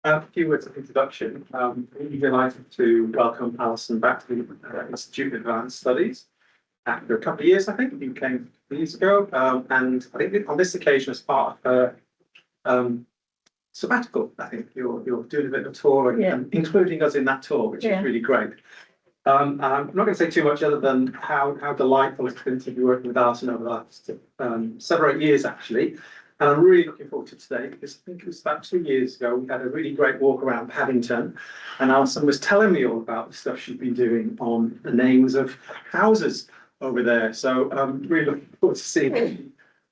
A few words of introduction. Really delighted to welcome Alison back to the Institute of Advanced Studies after a couple of years, I think. You came a couple of years ago, and I think on this occasion, as part of her sabbatical, I think you're doing a bit of a tour and including us in that tour, which is really great. I'm not going to say too much other than how delightful it's been to be working with Alison over the last 7 or 8 years, actually. And I'm really looking forward to today because I think it was about 2 years ago we had a really great walk around Paddington, and Alison was telling me all about the stuff she'd been doing on the names of houses over there. So I'm really looking forward to seeing what she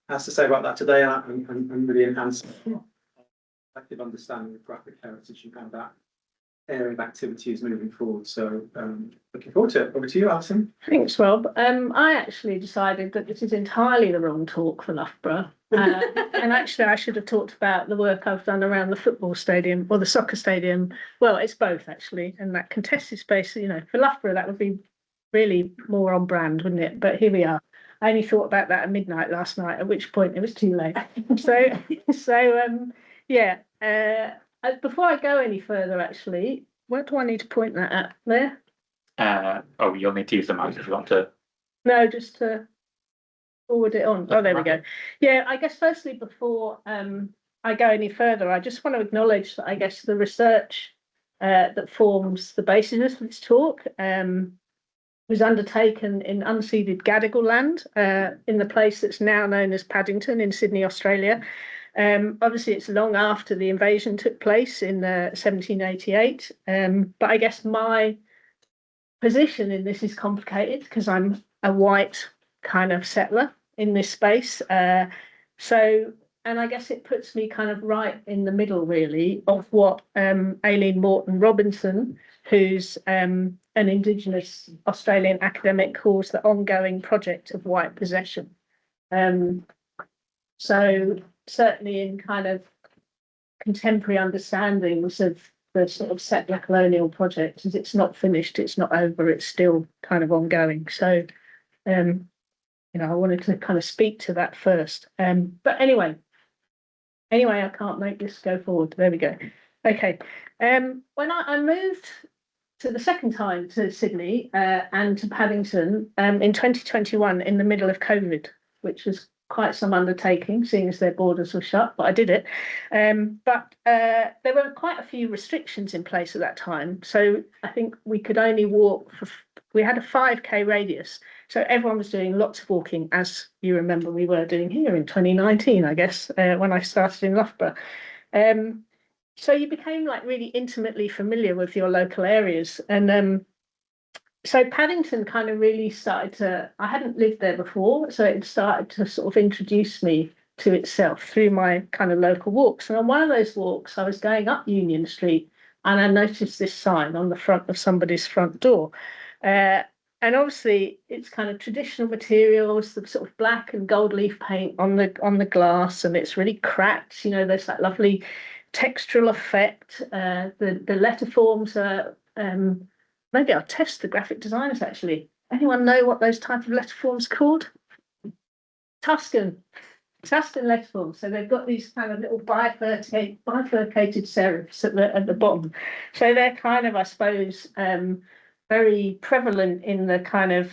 has to say about that today, and really enhance collective understanding of graphic heritage and how that area of activity is moving forward. So looking forward to it. Over to you, Alison. Thanks, Rob. I actually decided that this is entirely the wrong talk for Loughborough. And actually, I should have talked about the work I've done around the football stadium or the soccer stadium. Well, it's both, actually. And that contested space, you know, for Loughborough, that would be really more on brand, wouldn't it? But here we are. I only thought about that at midnight last night, at which point it was too late. Yeah. Before I go any further, actually, where do I need to point that at? There? Oh, you'll need to use the mouse if you want to. No, just to forward it on. Oh, there we go. Yeah, I guess firstly, before I go any further, I just want to acknowledge that I guess the research that forms the basis of this talk was undertaken in unceded Gadigal land in the place that's now known as Paddington in Sydney, Australia. Obviously, it's long after the invasion took place in 1788, but I guess my position in this is complicated because I'm a white kind of settler in this space. And I guess it puts me kind of right in the middle, really, of what Aileen Morton Robinson, who's an Indigenous Australian academic, calls the ongoing project of white possession. So certainly in kind of contemporary understandings of the sort of settler colonial project, as it's not finished, it's not over, it's still kind of ongoing. So, you know, I wanted to kind of speak to that first. But anyway, I can't make this go forward. There we go. Okay. When I moved to the second time to Sydney and to Paddington in 2021 in the middle of COVID, which was quite some undertaking, seeing as their borders were shut, but I did it. But there were quite a few restrictions in place at that time. So I think we could only walk we had a 5K radius. So everyone was doing lots of walking, as you remember we were doing here in 2019, I guess, when I started in Loughborough. So you became like really intimately familiar with your local areas. And so Paddington kind of really started to, I hadn't lived there before, so it started to sort of introduce me to itself through my kind of local walks. And on one of those walks, I was going up Union Street and I noticed this sign on the front of somebody's front door. And obviously it's kind of traditional materials, the sort of black and gold leaf paint on the glass, and it's really cracked. You know, there's that lovely textural effect. The letter forms are, maybe I'll test the graphic designers actually. Anyone know what those type of letter forms are called? Tuscan letter forms. So they've got these kind of little bifurcated serifs at the bottom. So they're kind of, I suppose, very prevalent in the kind of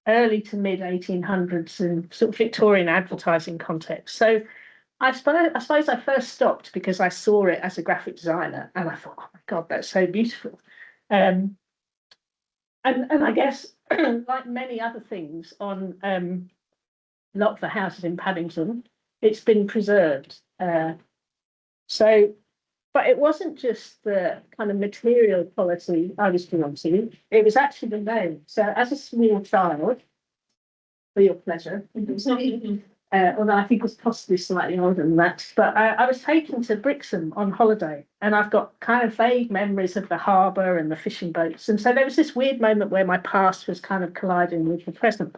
early to mid 1800s and sort of Victorian advertising context. So I suppose I first stopped because I saw it as a graphic designer and I thought, oh my God, that's so beautiful. And I guess, like many other things on a lot of the houses in Paddington, it's been preserved. But it wasn't just the kind of material quality I was drawn to, it was actually the name. So as a small child, for your pleasure, although I think it was possibly slightly older than that, but I was taken to Brixham on holiday, and I've got kind of vague memories of the harbour and the fishing boats. And so there was this weird moment where my past was kind of colliding with the present.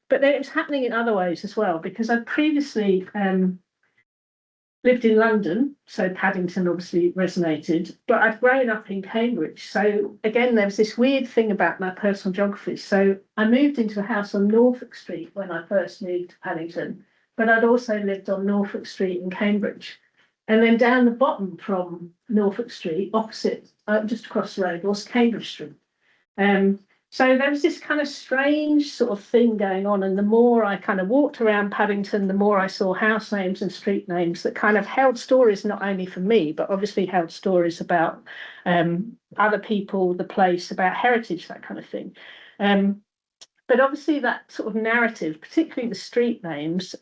But then it was happening in other ways as well, because I'd previously lived in London, so Paddington obviously resonated, but I'd grown up in Cambridge. So again, there was this weird thing about my personal geography. So I moved into a house on Norfolk Street when I first moved to Paddington, but I'd also lived on Norfolk Street in Cambridge. And then down the bottom from Norfolk Street, opposite, just across the road, was Cambridge Street. So there was this kind of strange sort of thing going on. And the more I kind of walked around Paddington, the more I saw house names and street names that kind of held stories, not only for me, but obviously held stories about other people, the place, about heritage, that kind of thing. But obviously that sort of narrative, particularly the street names,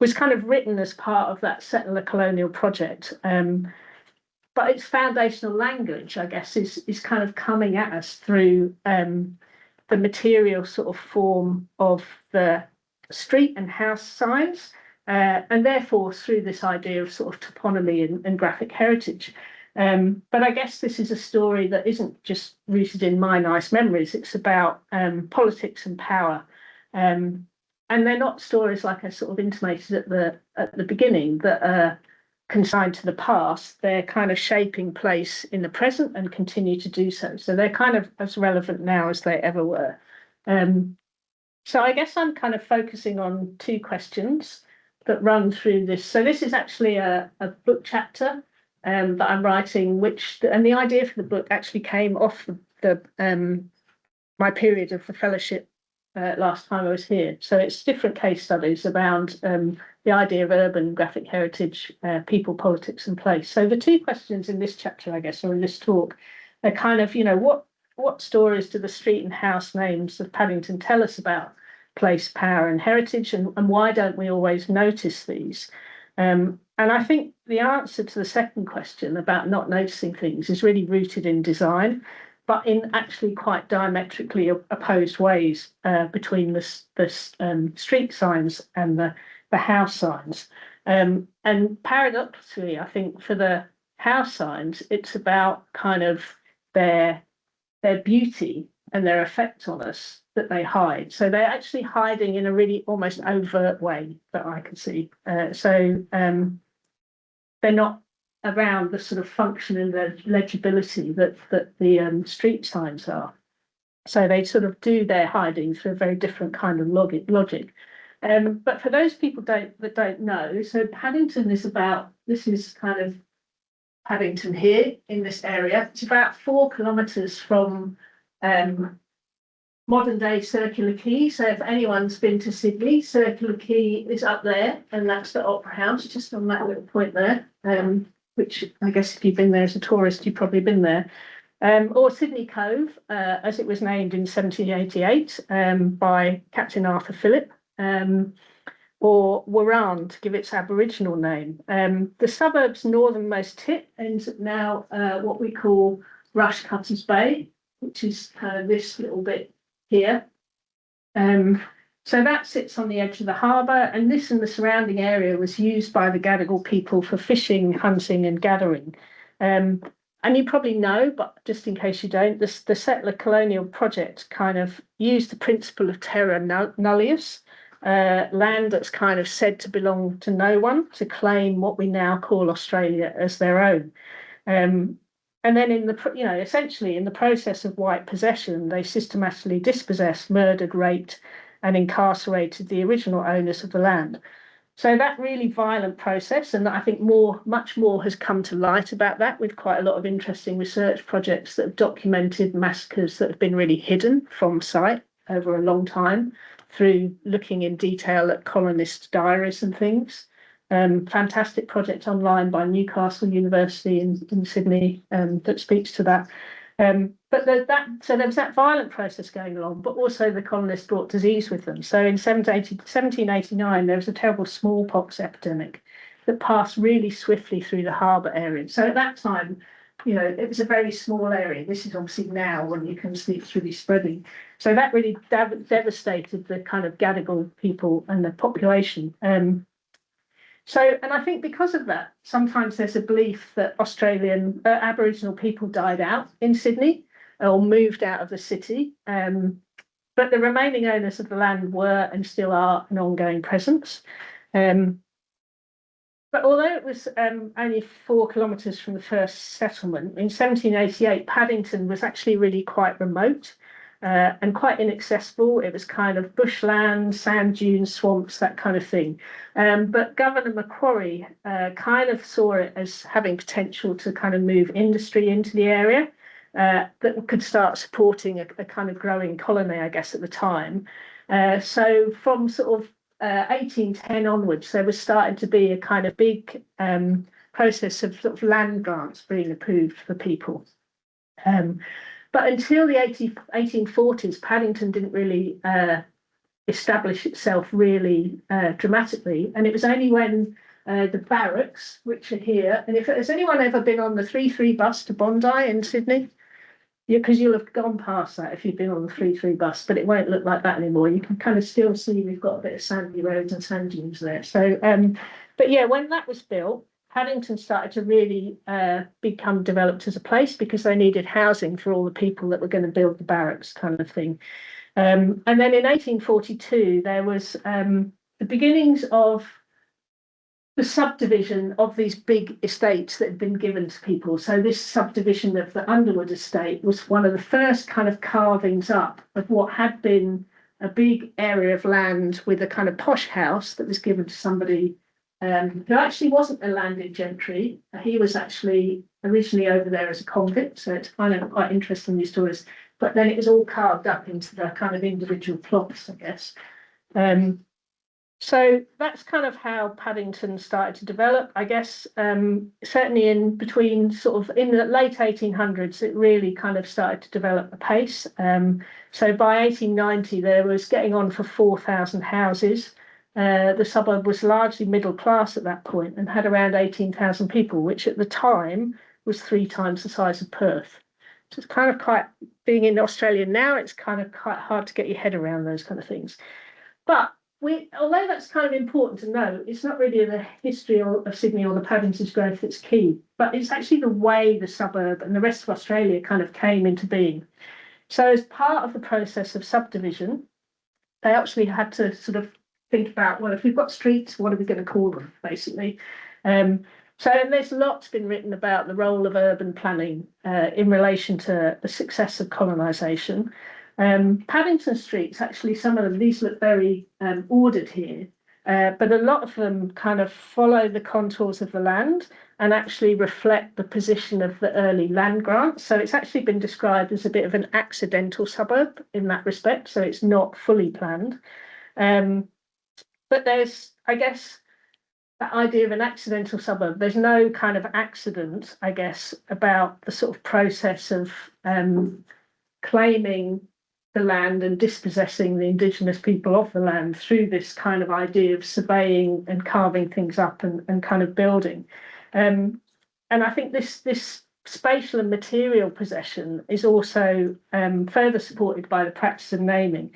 was kind of written as part of that settler colonial project. But its foundational language, I guess, is kind of coming at us through the material sort of form of the street and house signs, and therefore through this idea of sort of toponymy and graphic heritage. But I guess this is a story that isn't just rooted in my nice memories. It's about politics and power. And they're not stories, like I sort of intimated at the beginning, that are consigned to the past. They're kind of shaping place in the present and continue to do so. So they're kind of as relevant now as they ever were. So I guess I'm kind of focusing on two questions that run through this. So this is actually a book chapter that I'm writing, and the idea for the book actually came off my period of the fellowship last time I was here. So it's different case studies around the idea of urban graphic heritage, people, politics, and place. So the two questions in this chapter, I guess, or in this talk, are kind of, what stories do the street and house names of Paddington tell us about place, power, and heritage, and why don't we always notice these? And I think the answer to the second question about not noticing things is really rooted in design, but in actually quite diametrically opposed ways between the street signs and the house signs. And paradoxically, I think for the house signs, it's about kind of their beauty and their effect on us that they hide. So they're actually hiding in a really almost overt way that I can see. So they're not around the sort of function and the legibility that the street signs are. So they sort of do their hiding through a very different kind of logic. But for those people that don't know, so Paddington this is kind of Paddington here in this area. It's about 4 kilometres from modern day Circular Quay. So if anyone's been to Sydney, Circular Quay is up there, and that's the Opera House, just on that little point there. Which I guess if you've been there as a tourist, you've probably been there. Or Sydney Cove, as it was named in 1788 by Captain Arthur Phillip, or Warran to give its Aboriginal name. The suburb's northernmost tip ends at now what we call Rushcutters Bay, which is kind of this little bit here. So that sits on the edge of the harbour, and this and the surrounding area was used by the Gadigal people for fishing, hunting, and gathering. And you probably know, but just in case you don't, the settler colonial project kind of used the principle of terra nullius, land that's kind of said to belong to no one, to claim what we now call Australia as their own. And then essentially in the process of white possession, they systematically dispossessed, murdered, raped, and incarcerated the original owners of the land. So that really violent process, and I think much more has come to light about that, with quite a lot of interesting research projects that have documented massacres that have been really hidden from sight over a long time through looking in detail at colonist diaries and things. Fantastic project online by Newcastle University in Sydney that speaks to that. But so there was that violent process going along, but also the colonists brought disease with them. So in 1789, there was a terrible smallpox epidemic that passed really swiftly through the harbour area. So at that time, it was a very small area. This is obviously now when you can see it's really spreading. So that really devastated the kind of Gadigal people and the population. And I think because of that, sometimes there's a belief that Australian Aboriginal people died out in Sydney or moved out of the city. But the remaining owners of the land were and still are an ongoing presence. But although it was only 4 kilometres from the first settlement, in 1788, Paddington was actually really quite remote. and quite inaccessible. It was kind of bushland, sand dunes, swamps, that kind of thing. But Governor Macquarie kind of saw it as having potential to kind of move industry into the area that could start supporting a kind of growing colony, I guess, at the time. So from sort of 1810 onwards, there was starting to be a kind of big process of sort of land grants being approved for people. But until the 1840s, Paddington didn't really establish itself really dramatically. And it was only when the barracks, which are here, and if has anyone ever been on the 3-3 bus to Bondi in Sydney? Yeah, because you'll have gone past that if you've been on the 3-3 bus, but it won't look like that anymore. You can kind of still see we've got a bit of sandy roads and sand dunes there. So, but yeah, when that was built, Paddington started to really become developed as a place because they needed housing for all the people that were going to build the barracks, kind of thing. And then in 1842, there was the beginnings of the subdivision of these big estates that had been given to people. So this subdivision of the Underwood estate was one of the first kind of carvings up of what had been a big area of land with a kind of posh house that was given to somebody who actually wasn't a landed gentry. He was actually originally over there as a convict, so it's kind of quite interesting, these stories. But then it was all carved up into the kind of individual plots, I guess. So that's kind of how Paddington started to develop, I guess. Certainly in between sort of in the late 1800s, it really kind of started to develop apace. So by 1890, there was getting on for 4,000 houses. The suburb was largely middle class at that point and had around 18,000 people, which at the time was 3 times the size of Perth. So it's kind of quite, being in Australia now, it's kind of quite hard to get your head around those kind of things. But although that's kind of important to know, it's not really the history of Sydney or the Paddington's growth that's key, but it's actually the way the suburb and the rest of Australia kind of came into being. So as part of the process of subdivision, they actually had to sort of think about, well, if we've got streets, what are we going to call them, basically? So there's lots been written about the role of urban planning in relation to the success of colonisation. Paddington streets, actually, some of them, these look very ordered here, but a lot of them kind of follow the contours of the land and actually reflect the position of the early land grants. So it's actually been described as a bit of an accidental suburb in that respect, so it's not fully planned. But there's, I guess, that idea of an accidental suburb, there's no kind of accident, I guess, about the sort of process of claiming the land and dispossessing the indigenous people of the land through this kind of idea of surveying and carving things up and kind of building. And I think this spatial and material possession is also further supported by the practice of naming,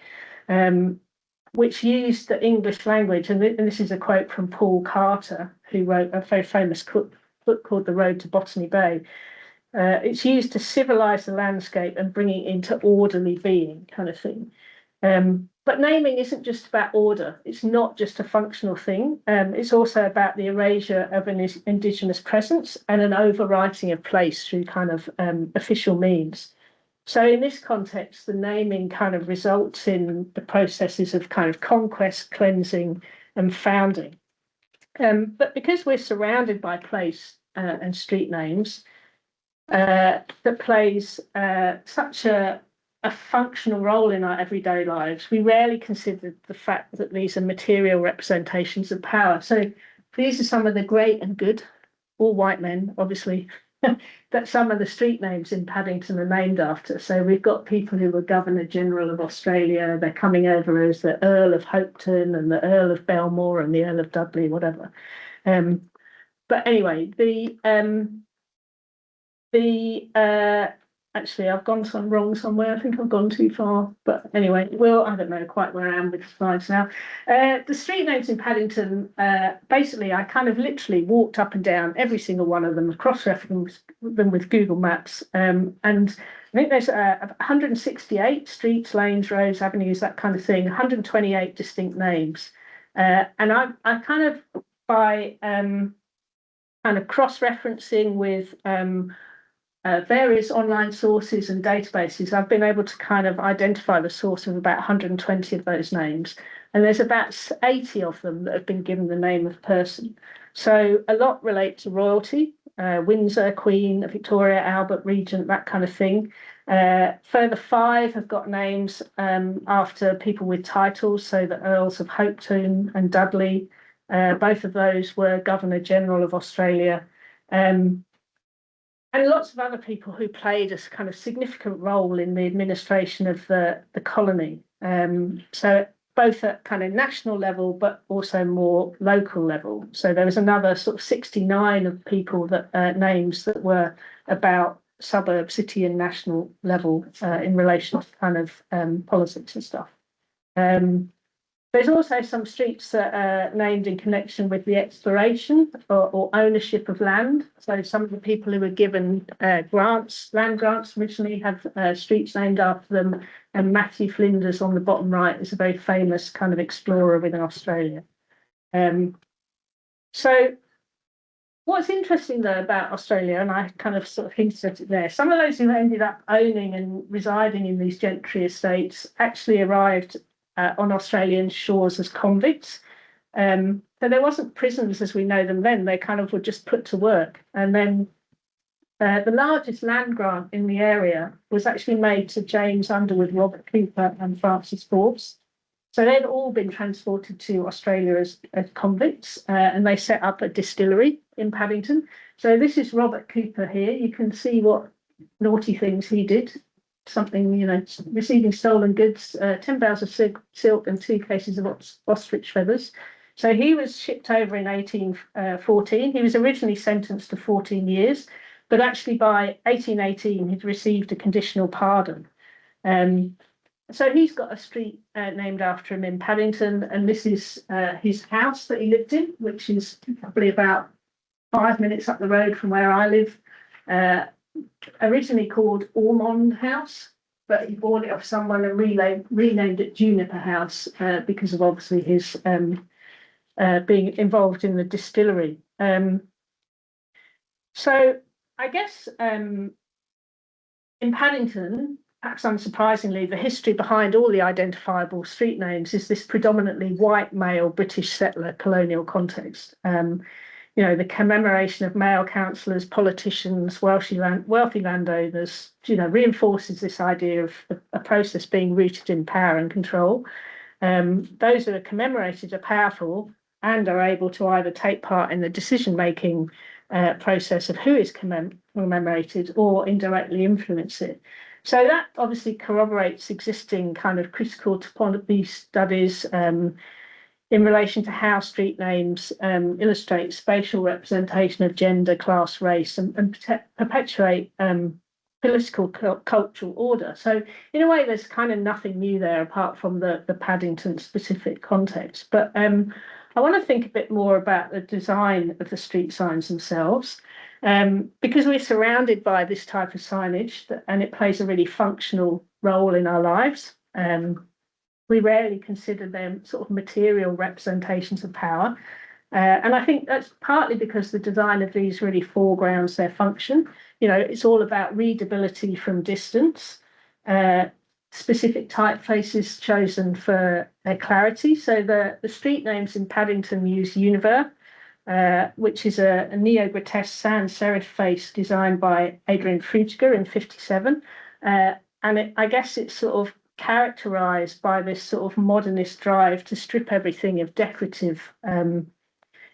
which used the English language, and this is a quote from Paul Carter, who wrote a very famous book called The Road to Botany Bay. It's used to civilize the landscape and bring it into orderly being, kind of thing. But naming isn't just about order. It's not just a functional thing. It's also about the erasure of an indigenous presence and an overwriting of place through kind of official means. So in this context, the naming kind of results in the processes of kind of conquest, cleansing, and founding. But because we're surrounded by place and street names, that plays such a functional role in our everyday lives, we rarely consider the fact that these are material representations of power. So these are some of the great and good, all white men, obviously, that some of the street names in Paddington are named after. So we've got people who were Governor General of Australia. They're coming over as the Earl of Hopetoun and the Earl of Belmore and the Earl of Dudley, whatever. But anyway, actually, I've gone wrong somewhere. I think I've gone too far. But anyway, well, I don't know quite where I am with the slides now. The street names in Paddington, basically, I kind of literally walked up and down every single one of them, cross-referenced them with Google Maps. And I think there's 168 streets, lanes, roads, avenues, that kind of thing, 128 distinct names. And I kind of, by kind of cross-referencing with various online sources and databases, I've been able to kind of identify the source of about 120 of those names. And there's about 80 of them that have been given the name of person. So a lot relate to royalty, Windsor, Queen, Victoria, Albert, Regent, that kind of thing. Further 5 have got names after people with titles, so the Earls of Hopetoun and Dudley. Both of those were Governor General of Australia. And lots of other people who played a kind of significant role in the administration of the colony. So both at kind of national level, but also more local level. So there was another sort of 69 of people that names that were about suburb, city and national level in relation to kind of politics and stuff. There's also some streets that are named in connection with the exploration or ownership of land. So some of the people who were given land grants originally have streets named after them. And Matthew Flinders on the bottom right is a very famous kind of explorer within Australia. So what's interesting though about Australia, and I kind of sort of hinted at it there, some of those who ended up owning and residing in these gentry estates actually arrived on Australian shores as convicts. So there wasn't prisons as we know them then, they kind of were just put to work. And then the largest land grant in the area was actually made to James Underwood, Robert Cooper and Francis Forbes. So they'd all been transported to Australia as convicts and they set up a distillery in Paddington. So this is Robert Cooper here. You can see what naughty things he did. Something, you know, receiving stolen goods, 10 bales of silk and 2 cases of ostrich feathers. So he was shipped over in 1814. He was originally sentenced to 14 years, but actually by 1818, he'd received a conditional pardon. So he's got a street named after him in Paddington, and this is his house that he lived in, which is probably about 5 minutes up the road from where I live. Originally called Ormond House, but he bought it off someone and renamed it Juniper House because of obviously his being involved in the distillery. So I guess in Paddington, perhaps unsurprisingly, the history behind all the identifiable street names is this predominantly white male British settler colonial context. You know, the commemoration of male councillors, politicians, wealthy landowners, you know, reinforces this idea of a process being rooted in power and control. Those that are commemorated are powerful and are able to either take part in the decision-making process of who is commemorated or indirectly influence it. So that obviously corroborates existing kind of critical toponymy studies in relation to how street names illustrate spatial representation of gender, class, race, and perpetuate political cultural order. So in a way, there's kind of nothing new there apart from the Paddington specific context. But I want to think a bit more about the design of the street signs themselves, because we're surrounded by this type of signage and it plays a really functional role in our lives. We rarely consider them sort of material representations of power. And I think that's partly because the design of these really foregrounds their function. You know, it's all about readability from distance, specific typefaces chosen for their clarity. So the street names in Paddington use Univers, which is a neo-grotesque sans serif face designed by Adrian Frutiger in 1957. And I guess it's sort of characterized by this sort of modernist drive to strip everything of decorative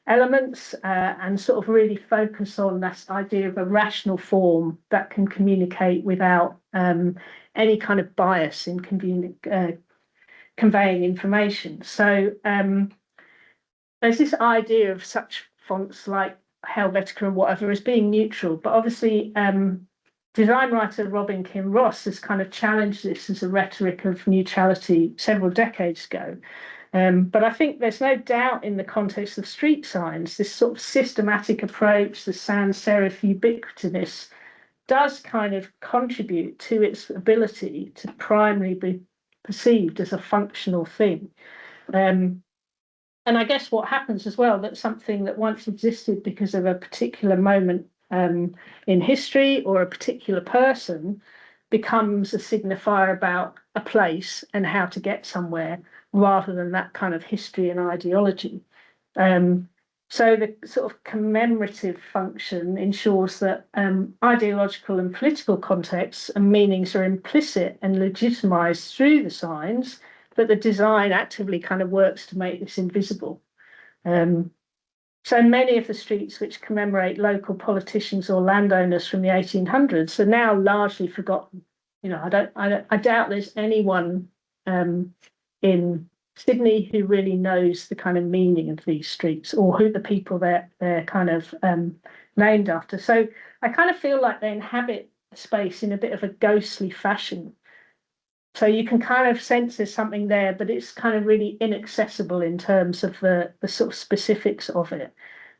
elements and sort of really focus on this idea of a rational form that can communicate without any kind of bias in conveying information. So there's this idea of such fonts like Helvetica and whatever as being neutral, but obviously design writer Robin Kim Ross has kind of challenged this as a rhetoric of neutrality several decades ago. But I think there's no doubt in the context of street signs, this sort of systematic approach, the sans serif ubiquitous, does kind of contribute to its ability to primarily be perceived as a functional thing. And I guess what happens as well, that something that once existed because of a particular moment in history or a particular person becomes a signifier about a place and how to get somewhere, rather than that kind of history and ideology. So the sort of commemorative function ensures that ideological and political contexts and meanings are implicit and legitimized through the signs, but the design actively kind of works to make this invisible. So many of the streets which commemorate local politicians or landowners from the 1800s are now largely forgotten. You know, I doubt there's anyone in Sydney who really knows the kind of meaning of these streets or who the people they're kind of named after. So I kind of feel like they inhabit the space in a bit of a ghostly fashion. So you can kind of sense there's something there, but it's kind of really inaccessible in terms of the sort of specifics of it.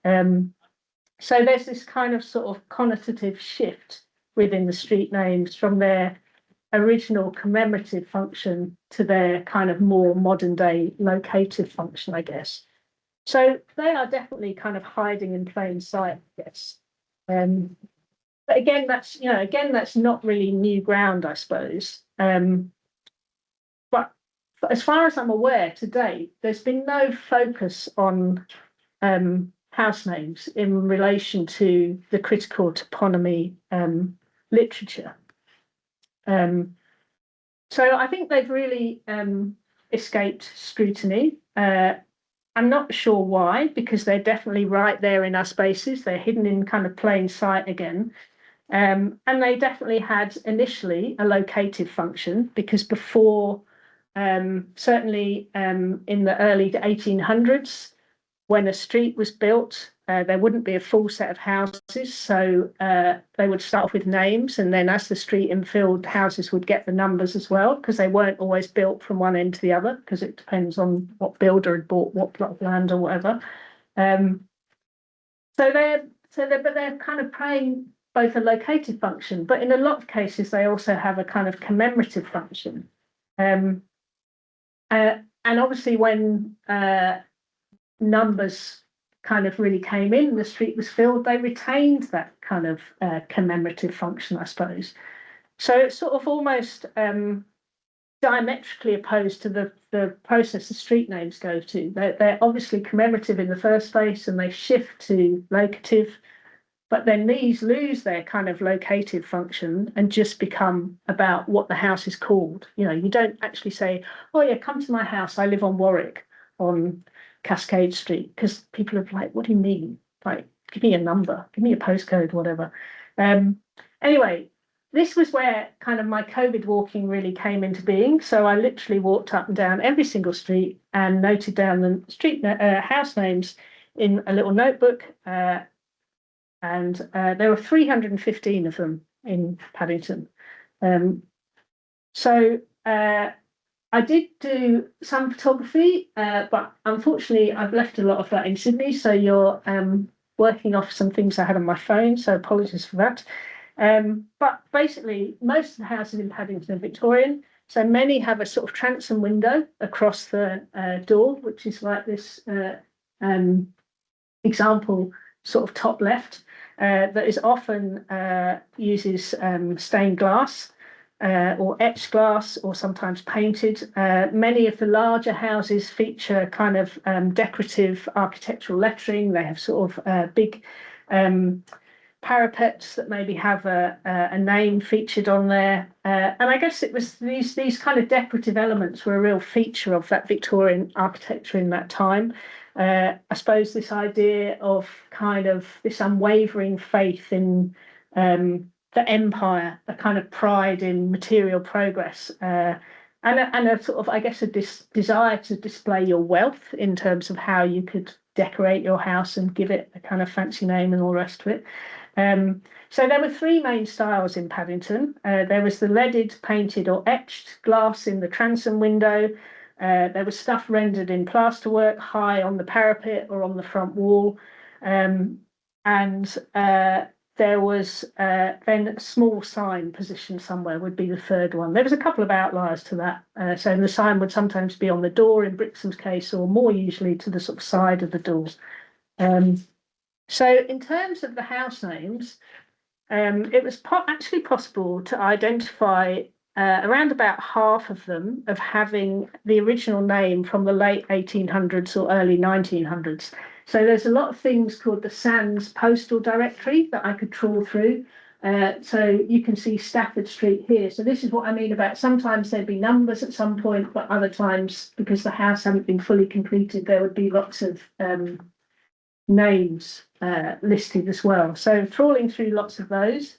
So there's this kind of sort of connotative shift within the street names from their original commemorative function to their kind of more modern day locative function, I guess. So they are definitely kind of hiding in plain sight, I guess. But again, that's not really new ground, I suppose. But as far as I'm aware to date, there's been no focus on house names in relation to the critical toponymy literature. So I think they've really escaped scrutiny. I'm not sure why, because they're definitely right there in our spaces. They're hidden in kind of plain sight again. And they definitely had initially a locative function, because before, certainly in the early 1800s, when a street was built, there wouldn't be a full set of houses. So they would start off with names, and then as the street infilled, houses would get the numbers as well, because they weren't always built from one end to the other, because it depends on what builder had bought what plot of land or whatever. So they're kind of playing both a locative function, but in a lot of cases, they also have a kind of commemorative function. And obviously when numbers kind of really came in, the street was filled, they retained that kind of commemorative function, I suppose. So it's sort of almost diametrically opposed to the process the street names go to. They're obviously commemorative in the first place, and they shift to locative, but then these lose their kind of locative function and just become about what the house is called. You know, you don't actually say, oh yeah, come to my house, I live on Warwick on Cascade Street, because people are like, what do you mean? Like, give me a number, give me a postcode, whatever. Anyway, this was where kind of my COVID walking really came into being. So I literally walked up and down every single street and noted down the street house names in a little notebook. And there were 315 of them in Paddington. So I did do some photography, but unfortunately I've left a lot of that in Sydney. So you're working off some things I had on my phone, so apologies for that. But basically, most of the houses in Paddington are Victorian. So many have a sort of transom window across the door, which is like this example, sort of top left, that is often uses stained glass or etched glass, or sometimes painted. Many of the larger houses feature kind of decorative architectural lettering. They have sort of big parapets that maybe have a name featured on there. And I guess it was these kind of decorative elements were a real feature of that Victorian architecture in that time. I suppose this idea of kind of this unwavering faith in the empire, a kind of pride in material progress, and a sort of, I guess, a desire to display your wealth in terms of how you could decorate your house and give it a kind of fancy name and all the rest of it. So there were three main styles in Paddington. There was the leaded, painted or etched glass in the transom window. There was stuff rendered in plasterwork high on the parapet or on the front wall. And there was then a small sign positioned somewhere would be the third one. There was a couple of outliers to that. So the sign would sometimes be on the door in Brixham's case, or more usually to the sort of side of the doors. So in terms of the house names, it was actually possible to identify around about half of them of having the original name from the late 1800s or early 1900s. So there's a lot of things called the Sands Postal Directory that I could trawl through. So you can see Stafford Street here. So this is what I mean about sometimes there'd be numbers at some point, but other times, because the house hadn't been fully completed, there would be lots of names listed as well. So trawling through lots of those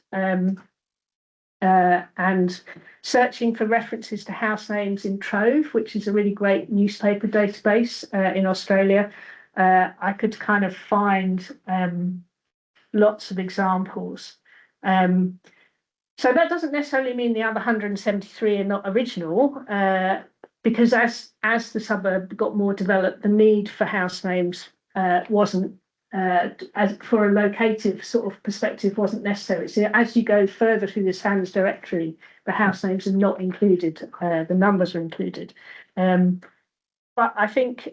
and searching for references to house names in Trove, which is a really great newspaper database in Australia. I could kind of find lots of examples. So that doesn't necessarily mean the other 173 are not original, because as the suburb got more developed, the need for house names wasn't, as for a locative sort of perspective, wasn't necessary. So as you go further through the Sands directory, the house names are not included, the numbers are included. But I think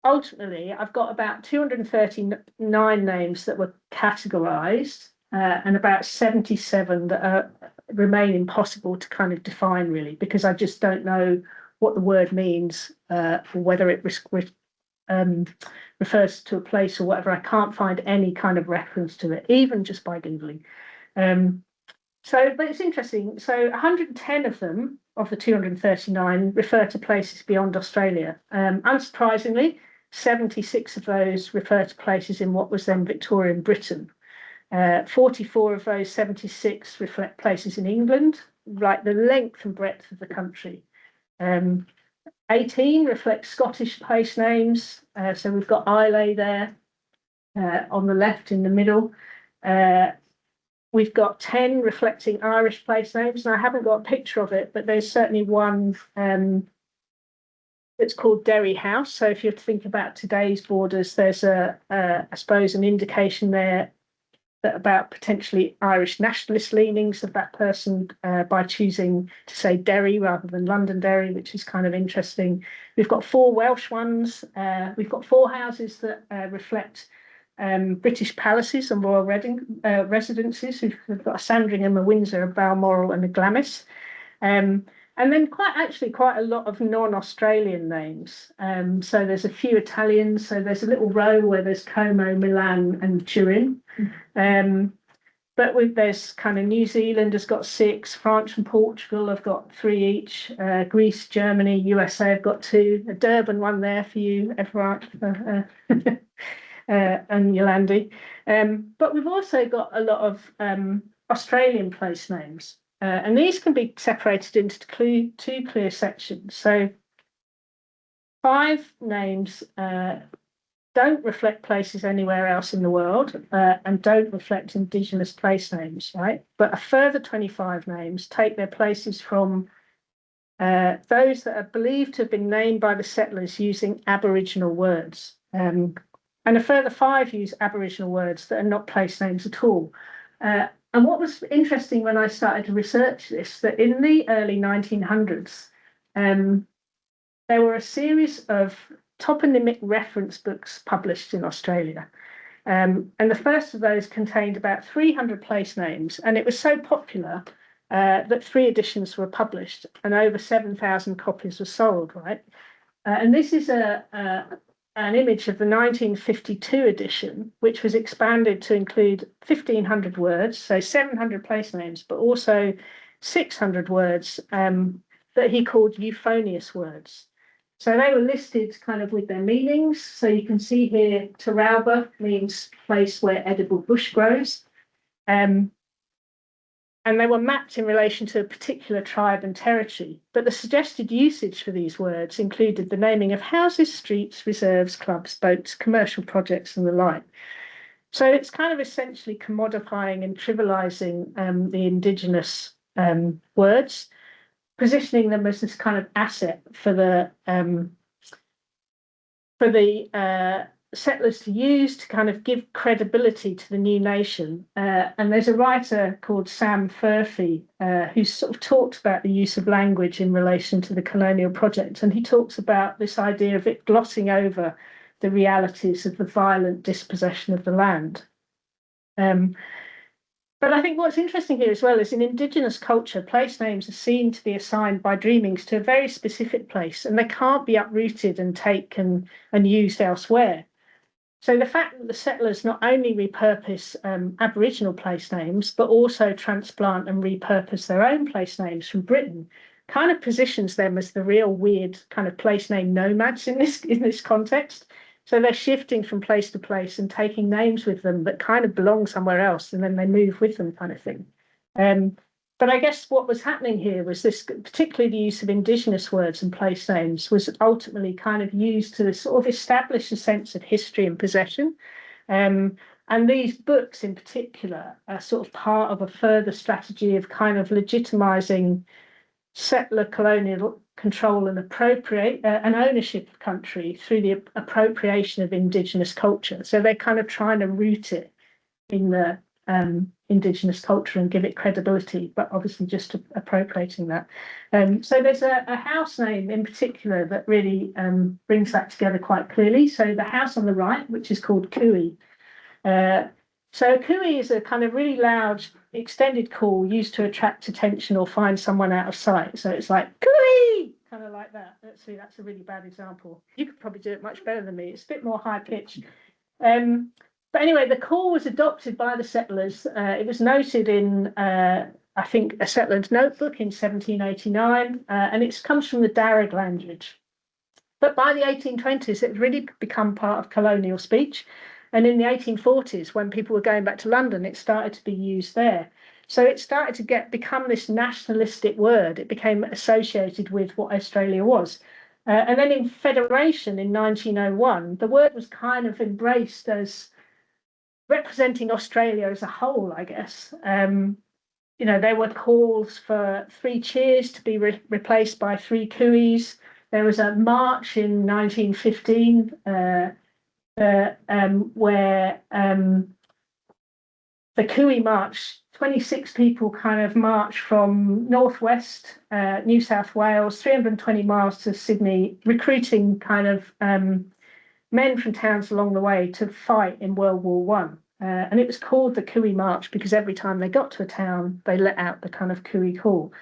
ultimately I've got about 239 names that were categorized and about 77 that remain impossible to kind of define really, because I just don't know what the word means or whether it refers to a place or whatever. I can't find any kind of reference to it, even just by Googling. But it's interesting. So 110 of them, of the 239, refer to places beyond Australia. Unsurprisingly, 76 of those refer to places in what was then Victorian Britain. 44 of those 76 reflect places in England, like the length and breadth of the country. 18 reflect Scottish place names. So we've got Islay there on the left in the middle. We've got 10 reflecting Irish place names, and I haven't got a picture of it, but there's certainly one that's called Derry House. So if you think about today's borders, there's I suppose, an indication there that about potentially Irish nationalist leanings of that person by choosing to say Derry rather than Londonderry, which is kind of interesting. We've got 4 Welsh ones. We've got 4 houses that reflect British palaces and royal residences. We've got a Sandringham, a Windsor, a Balmoral, and a Glamis. And then quite a lot of non-Australian names. So there's a few Italians. So there's a little row where there's Como, Milan, and Turin. But there's kind of New Zealand has got 6, France and Portugal have got 3 each, Greece, Germany, USA have got 2, a Durban one there for you, Everard and Yolandi. But we've also got a lot of Australian place names. And these can be separated into 2 clear sections. So 5 names don't reflect places anywhere else in the world and don't reflect Indigenous place names, right? But a further 25 names take their places from those that are believed to have been named by the settlers using Aboriginal words. And a further 5 use Aboriginal words that are not place names at all. And what was interesting when I started to research this, that in the early 1900s, there were a series of toponymic reference books published in Australia. And the first of those contained about 300 place names. And it was so popular that 3 editions were published and over 7,000 copies were sold, right? And this is an image of the 1952 edition, which was expanded to include 1,500 words, so 700 place names, but also 600 words that he called euphonious words. So they were listed kind of with their meanings. So you can see here, Taralba means place where edible bush grows. And they were mapped in relation to a particular tribe and territory. But the suggested usage for these words included the naming of houses, streets, reserves, clubs, boats, commercial projects, and the like. So it's kind of essentially commodifying and trivializing the Indigenous words, positioning them as this kind of asset for the settlers to use to kind of give credibility to the new nation. And there's a writer called Sam Furphy who's sort of talked about the use of language in relation to the colonial project. And he talks about this idea of it glossing over the realities of the violent dispossession of the land. But I think what's interesting here as well is in Indigenous culture, place names are seen to be assigned by dreamings to a very specific place, and they can't be uprooted and taken and used elsewhere. So the fact that the settlers not only repurpose Aboriginal place names, but also transplant and repurpose their own place names from Britain kind of positions them as the real weird kind of place name nomads in this context. So they're shifting from place to place and taking names with them that kind of belong somewhere else, and then they move with them, kind of thing. But I guess what was happening here was this, particularly the use of Indigenous words and place names, was ultimately kind of used to sort of establish a sense of history and possession. And these books in particular are sort of part of a further strategy of kind of legitimizing settler colonial control and an ownership of country through the appropriation of Indigenous culture. So they're kind of trying to root it in the Indigenous culture and give it credibility, but obviously just appropriating that. So there's a house name in particular that really brings that together quite clearly. So the house on the right, which is called Cooey. So Cooey is a kind of really loud extended call used to attract attention or find someone out of sight. So it's like Cooey, kind of like that. That's a really bad example. You could probably do it much better than me. It's a bit more high pitched. But anyway, the call was adopted by the settlers. It was noted in, I think, a settler's notebook in 1789, and it comes from the Darug language. But by the 1820s, it really become part of colonial speech. And in the 1840s, when people were going back to London, it started to be used there. So it started to become this nationalistic word. It became associated with what Australia was. And then in Federation in 1901, the word was kind of embraced as representing Australia as a whole, I guess. There were calls for 3 cheers to be replaced by 3 cooeys. There was a march in 1915 where the Cooey March, 26 people kind of marched from northwest New South Wales, 320 miles to Sydney, recruiting kind of men from towns along the way to fight in World War One. And it was called the Cooey March because every time they got to a town, they let out the kind of Cooey call.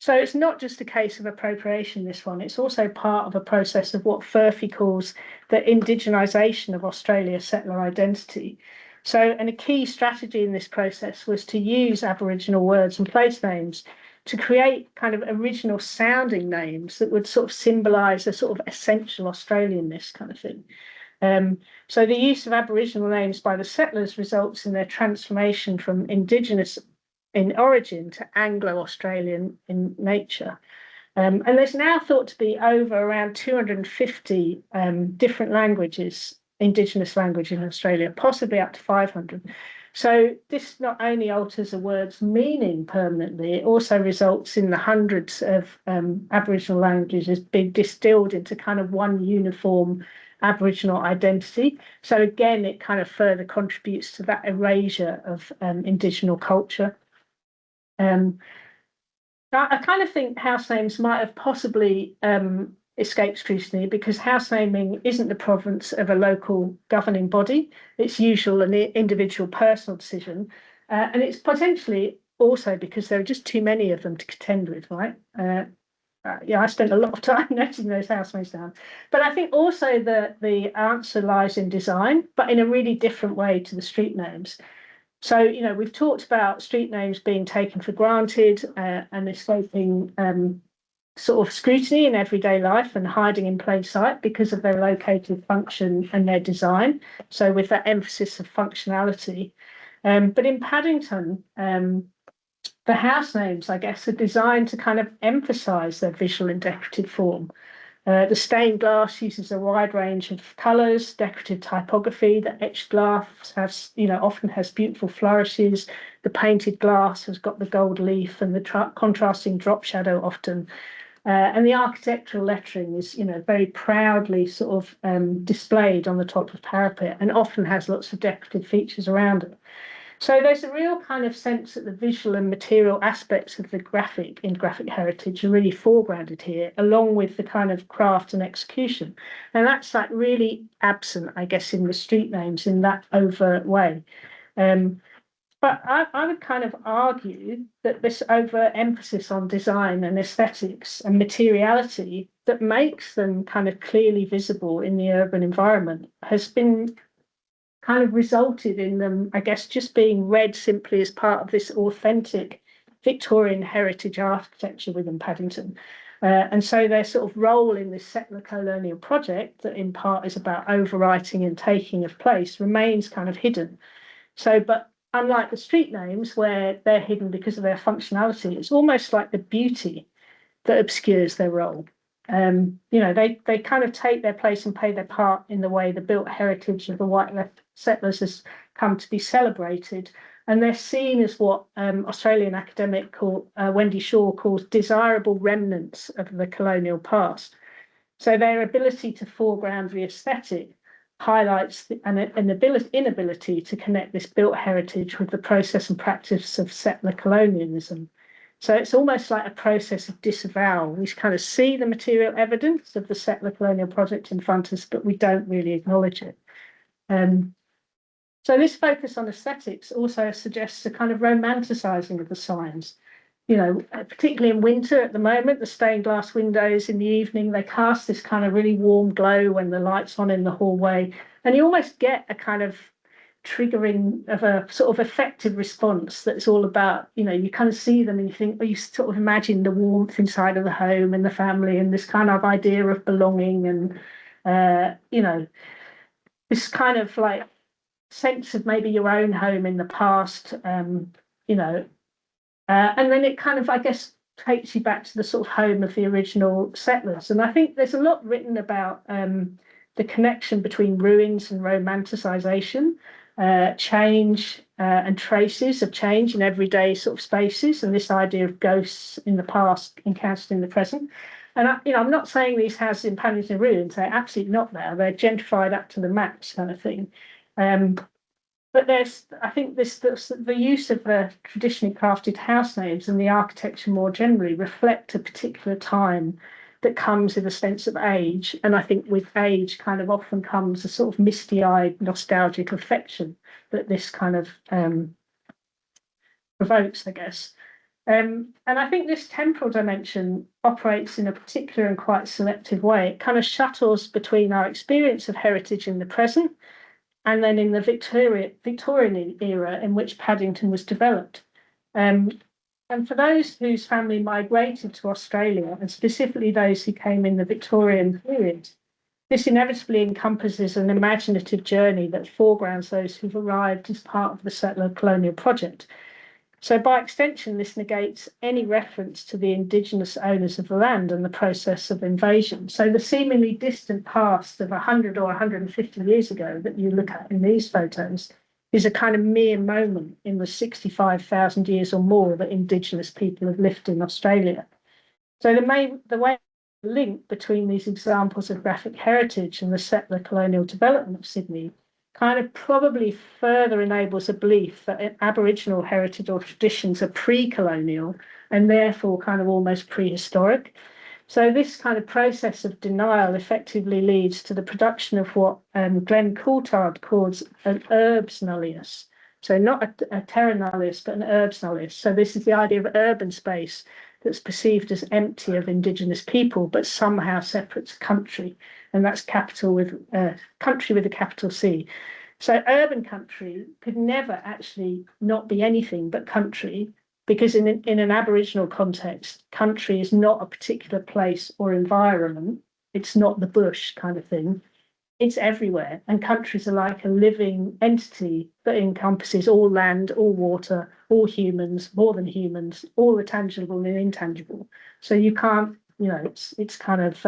So it's not just a case of appropriation, this one. It's also part of a process of what Furphy calls the indigenisation of Australia's settler identity. And a key strategy in this process was to use Aboriginal words and place names to create kind of original sounding names that would sort of symbolise a sort of essential Australianness kind of thing. So the use of Aboriginal names by the settlers results in their transformation from Indigenous in origin to Anglo-Australian in nature. And there's now thought to be over around 250 different languages, Indigenous language in Australia, possibly up to 500. So this not only alters a word's meaning permanently, it also results in the hundreds of Aboriginal languages being distilled into kind of one uniform Aboriginal identity. So again, it kind of further contributes to that erasure of Indigenous culture. I kind of think house names might have possibly escaped scrutiny because house naming isn't the province of a local governing body. It's usually an individual personal decision. And it's potentially also because there are just too many of them to contend with, right? I spent a lot of time noting those house names down. But I think also the answer lies in design, but in a really different way to the street names. So, we've talked about street names being taken for granted and escaping sort of scrutiny in everyday life and hiding in plain sight because of their located function and their design. So with that emphasis of functionality. But in Paddington, the house names, I guess, are designed to kind of emphasise their visual and decorative form. The stained glass uses a wide range of colours, decorative typography. The etched glass often has beautiful flourishes. The painted glass has got the gold leaf and the contrasting drop shadow often. And the architectural lettering is, very proudly sort of displayed on the top of parapet and often has lots of decorative features around it. So there's a real kind of sense that the visual and material aspects of the graphic in graphic heritage are really foregrounded here, along with the kind of craft and execution. And that's like really absent, I guess, in the street names in that overt way. But I would kind of argue that this overemphasis on design and aesthetics and materiality that makes them kind of clearly visible in the urban environment has been kind of resulted in them, I guess, just being read simply as part of this authentic Victorian heritage architecture within Paddington. And so their sort of role in this settler colonial project, that in part is about overwriting and taking of place, remains kind of hidden. So, but unlike the street names, where they're hidden because of their functionality, it's almost like the beauty that obscures their role. They kind of take their place and play their part in the way the built heritage of the white left settlers has come to be celebrated. And they're seen as what Australian academic Wendy Shaw calls desirable remnants of the colonial past. So their ability to foreground the aesthetic highlights an inability to connect this built heritage with the process and practice of settler colonialism. So it's almost like a process of disavowal. We kind of see the material evidence of the settler colonial project in front of us, but we don't really acknowledge it. So this focus on aesthetics also suggests a kind of romanticising of the signs. Particularly in winter at the moment, the stained glass windows in the evening, they cast this kind of really warm glow when the light's on in the hallway. And you almost get a kind of triggering of a sort of affective response that's all about, you kind of see them and you think, or you sort of imagine the warmth inside of the home and the family and this kind of idea of belonging and, this kind of like sense of maybe your own home in the past, and then it kind of, I guess, takes you back to the sort of home of the original settlers. And I think there's a lot written about the connection between ruins and romanticisation, change and traces of change in everyday sort of spaces, and this idea of ghosts in the past encountered in the present. And I'm not saying these houses in Paddington ruins, they're absolutely not there. They're gentrified up to the max kind of thing. But I think the use of the traditionally crafted house names and the architecture more generally reflect a particular time that comes with a sense of age. And I think with age kind of often comes a sort of misty-eyed nostalgic affection that this kind of provokes, I guess. And I think this temporal dimension operates in a particular and quite selective way. It kind of shuttles between our experience of heritage in the present and then in the Victorian era in which Paddington was developed. And for those whose family migrated to Australia, and specifically those who came in the Victorian period, this inevitably encompasses an imaginative journey that foregrounds those who've arrived as part of the settler colonial project. So by extension, this negates any reference to the indigenous owners of the land and the process of invasion. So the seemingly distant past of 100 or 150 years ago that you look at in these photos is a kind of mere moment in the 65,000 years or more that indigenous people have lived in Australia. So the way link between these examples of graphic heritage and the settler colonial development of Sydney kind of probably further enables a belief that Aboriginal heritage or traditions are pre-colonial and therefore kind of almost prehistoric. So this kind of process of denial effectively leads to the production of what Glenn Coulthard calls an urbs nullius. So not a terra nullius, but an urbs nullius. So this is the idea of urban space that's perceived as empty of Indigenous people, but somehow separate to country. And that's country with a capital C. So urban country could never actually not be anything but country, because in an Aboriginal context, country is not a particular place or environment. It's not the bush kind of thing. It's everywhere. And countries are like a living entity that encompasses all land, all water, all humans, more than humans, all the tangible and intangible. So you can't, it's kind of,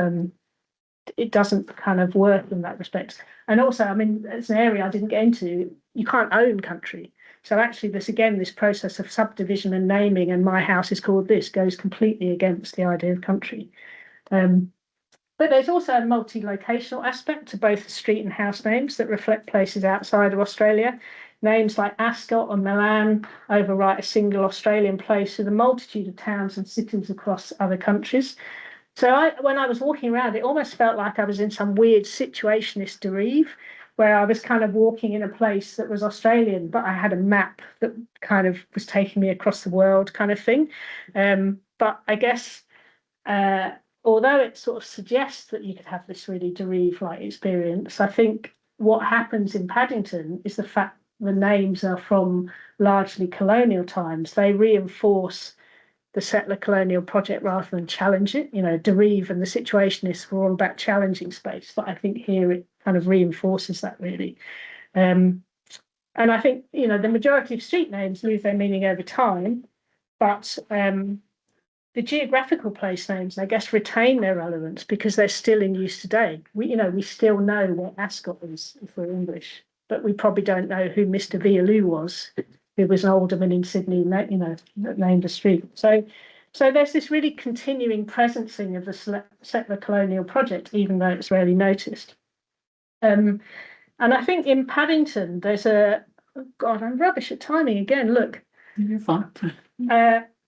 it doesn't kind of work in that respect. And also, I mean, it's an area I didn't get into, you can't own country. So actually this process of subdivision and naming, and my house is called this, goes completely against the idea of country. But there's also a multi-locational aspect to both the street and house names that reflect places outside of Australia. Names like Ascot or Milan overwrite a single Australian place with a multitude of towns and cities across other countries. So when I was walking around, it almost felt like I was in some weird situationist derive, where I was kind of walking in a place that was Australian, but I had a map that kind of was taking me across the world kind of thing. But I guess, although it sort of suggests that you could have this really derive-like experience, I think what happens in Paddington is the fact the names are from largely colonial times. They reinforce the settler colonial project rather than challenge it. You know, derive and the situationists were all about challenging space, but I think here it kind of reinforces that really. And I think, you know, the majority of street names lose their meaning over time, but the geographical place names, I guess, retain their relevance because they're still in use today. We still know what Ascot is if we're English, but we probably don't know who Mr. Vialou was, who was an alderman in Sydney, that named a street. So there's this really continuing presencing of the settler colonial project, even though it's rarely noticed. And I think in Paddington, there's God, I'm rubbish at timing again. Look. You're fine.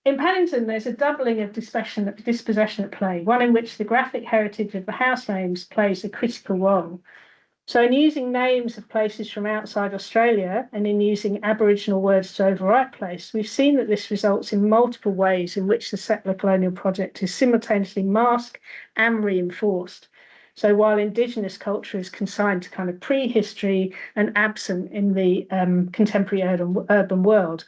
In Paddington, there's a doubling of dispossession at play, one in which the graphic heritage of the house names plays a critical role. So in using names of places from outside Australia and in using Aboriginal words to overwrite place, we've seen that this results in multiple ways in which the settler colonial project is simultaneously masked and reinforced. So while Indigenous culture is consigned to kind of prehistory and absent in the contemporary urban world,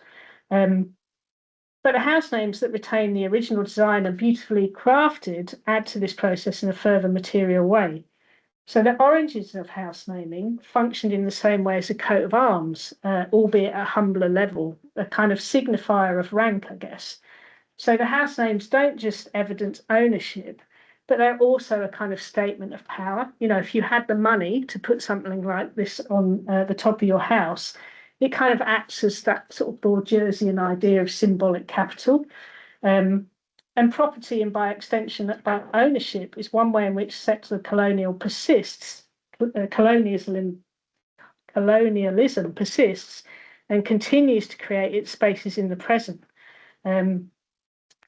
but the house names that retain the original design and beautifully crafted add to this process in a further material way. So the origins of house naming functioned in the same way as a coat of arms, albeit at a humbler level, a kind of signifier of rank, I guess. So the house names don't just evidence ownership, but they're also a kind of statement of power. You know, if you had the money to put something like this on the top of your house, it kind of acts as that sort of Borgesian idea of symbolic capital. And property, and by extension, by ownership, is one way in which settler colonial persists. Colonialism persists and continues to create its spaces in the present.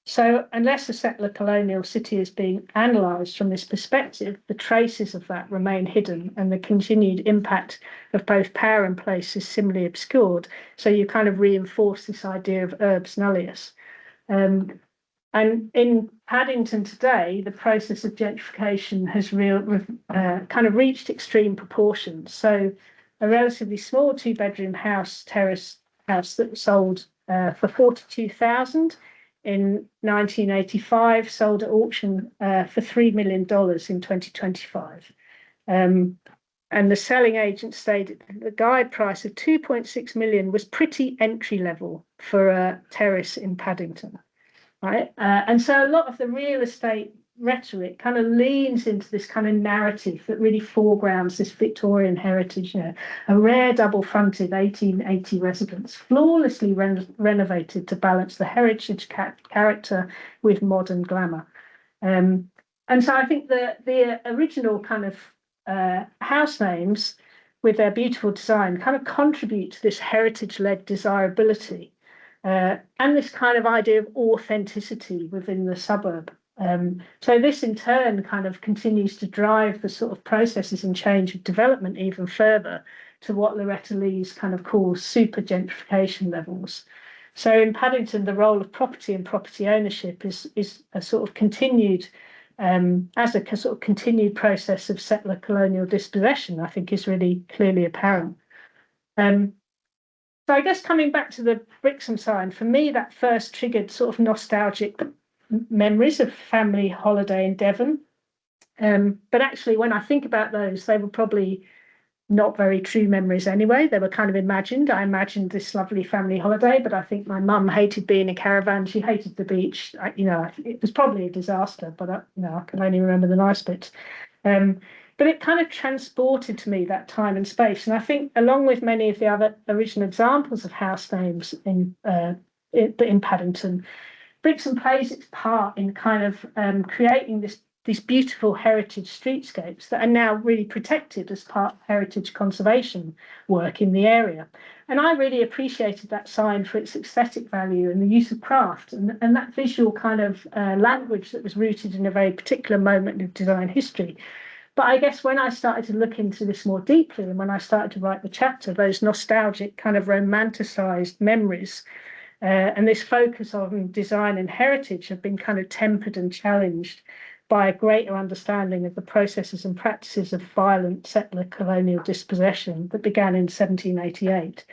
So unless a settler colonial city is being analysed from this perspective, the traces of that remain hidden and the continued impact of both power and place is similarly obscured. So you kind of reinforce this idea of urbs nullius. And in Paddington today, the process of gentrification has kind of reached extreme proportions. So a relatively small two-bedroom terrace house that was sold for $42,000 in 1985, sold at auction for $3 million in 2025. And the selling agent stated the guide price of 2.6 million was pretty entry level for a terrace in Paddington, right? And so a lot of the real estate rhetoric kind of leans into this kind of narrative that really foregrounds this Victorian heritage, a rare double-fronted 1880 residence, flawlessly renovated to balance the heritage character with modern glamour. And so I think the original kind of house names with their beautiful design kind of contribute to this heritage-led desirability and this kind of idea of authenticity within the suburb. So this in turn kind of continues to drive the sort of processes and change of development even further to what Loretta Lees kind of calls super gentrification levels. So in Paddington, the role of property and property ownership is a sort of continued, as a sort of continued process of settler colonial dispossession, I think is really clearly apparent. So I guess coming back to the Brixham sign, for me, that first triggered sort of nostalgic memories of family holiday in Devon. But actually, when I think about those, they were probably not very true memories anyway. They were kind of imagined. I imagined this lovely family holiday, but I think my mum hated being in a caravan. She hated the beach. It was probably a disaster, but I can only remember the nice bits. But it kind of transported to me that time and space. And I think along with many of the other original examples of house names in Paddington, Brixham plays its part in kind of creating this these beautiful heritage streetscapes that are now really protected as part of heritage conservation work in the area. And I really appreciated that sign for its aesthetic value and the use of craft and that visual kind of language that was rooted in a very particular moment of design history. But I guess when I started to look into this more deeply and when I started to write the chapter, those nostalgic kind of romanticized memories and this focus on design and heritage have been kind of tempered and challenged by a greater understanding of the processes and practices of violent settler colonial dispossession that began in 1788.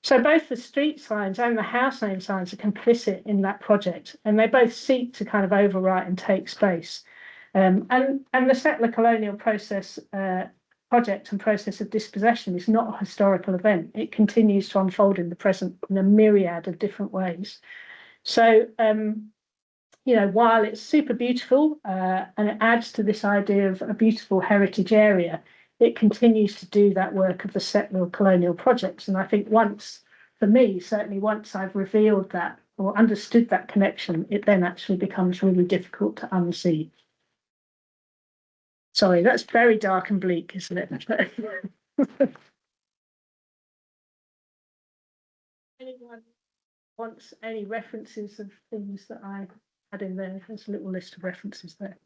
So both the street signs and the house name signs are complicit in that project, and they both seek to kind of overwrite and take space. And the settler colonial process project and process of dispossession is not a historical event. It continues to unfold in the present in a myriad of different ways. So, you know, while it's super beautiful and it adds to this idea of a beautiful heritage area, it continues to do that work of the settler colonial projects. And I think once, for me, certainly once I've revealed that or understood that connection, it then actually becomes really difficult to unsee. Sorry, that's very dark and bleak, isn't it? Anyone wants any references of things that I had in there? There's a little list of references there.